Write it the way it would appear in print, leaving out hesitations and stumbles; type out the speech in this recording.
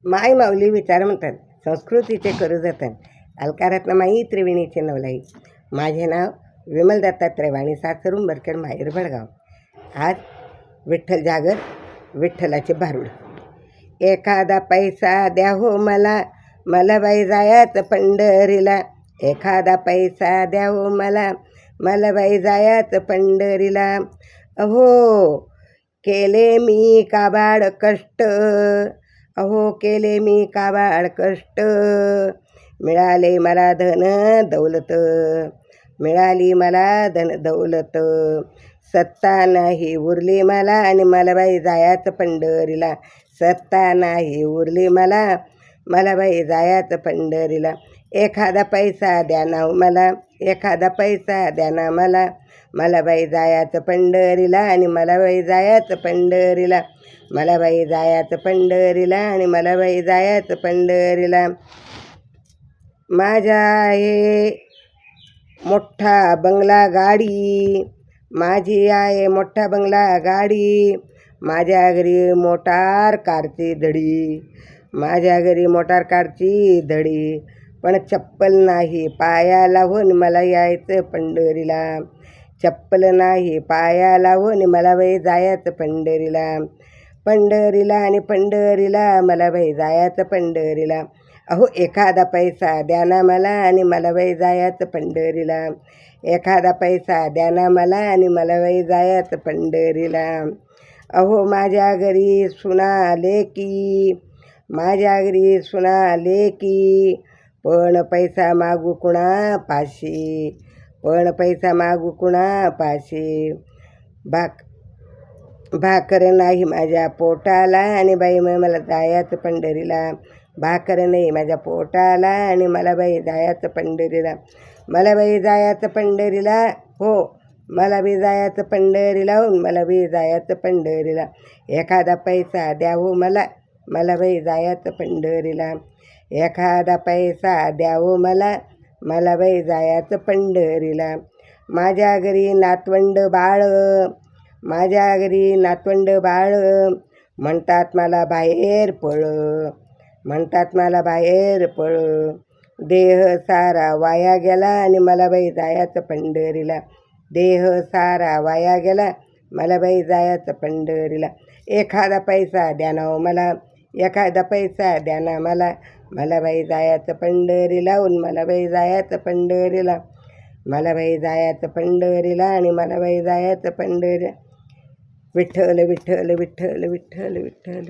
माय माऊली विचार म्हणतात संस्कृतीचे करू जतन. अलकारातनं माई त्रिवेणीचे नवलाई. माझे नाव विमल दत्तात्रय वाणी, सासर उंबरखेड, माहेर भडगाव. आज विठ्ठल जागर, विठ्ठलाचे भारूड. एखादा पैसा द्या हो मला, मला बाई जायाचं पंढरीला. एखादा पैसा द्या हो मला, मला बाई जायाचं पंढरीला. अहो केले मी काबाड कष्ट, अहो केले मी काबाड कष्ट. मिळाले मला धन दौलत, मिळाली मला धन दौलत. सत्ता नाही उरली मला, आणि मला बाई जायाचं पंढरीला. सत्ता नाही उरली मला, मला बाई जायाचं पंढरीला. एखादा पैसा द्या ना मला, एखादा पैसा द्या ना मला, मला बाई जायाचं पंढरीला, आणि मला बाई जायाचं पंढरीला. मला बाई जायाचं पंढरीला, आणि मला बाई जायाचं पंढरीला. माझ्या आहे मोठा बंगला गाडी, माझी आहे मोठा बंगला गाडी. माझ्या घरी मोटार कारची धडी, माझ्या घरी मोटार कारची धडी. पण चप्पल नाही पाया लावून मला यायचं पंढरीला. चप्पल नाही पाया लावून मला बाई जायचं पंढरीला. पंढरीला आणि पंढरीला, मला बाई जायचं पंढरीला. अहो एखादा पैसा द्या ना मला, आणि मला बाई जायचं पंढरीला. एखादा पैसा द्या ना मला, आणि मला बाई जायचं पंढरीला. अहो माझ्या घरी सुना लेकी, माझ्या घरी सुना लेकी. पण पैसा मागू कुणा पाशी, पण पैसा मागू कुणा पाशी. भाकर नाही माझ्या पोटाला, आणि बाई मला जायचं पंढरीला. भाकर नाही माझ्या पोटाला, आणि मला बाई जायचं पंढरीला. मला बाई जायचं पंढरीला, हो मला बी जायचं पंढरीला, मला बी जायचं पंढरीला. एखादा पैसा द्या हो मला, मला बाई जायचं पंढरीला. एखादा पैसा द्या हो मला, मला बाई जायचं पंढरीला. माझ्या घरी नातवंड बाळ, माझ्या घरी नातवंड बाळ. म्हणतात मला बाहेर पळ, म्हणतात मला बाहेर पळ. देह सारा वाया गेला, आणि मला बाई जायचं पंढरीला. देह सारा वाया गेला, मला बाई जायचं पंढरीला. एखादा पैसा द्या ना मला, एखादा पैसा द्या ना मला, मला बाई जायचं पंढरीला. मला बाई जायचं पंढरीला. मला बाई जायचं पंढरीला, आणि मला बाई जायचं पंढरीला. विठ्ठल विठ्ठल विठ्ठल विठ्ठल विठ्ठल.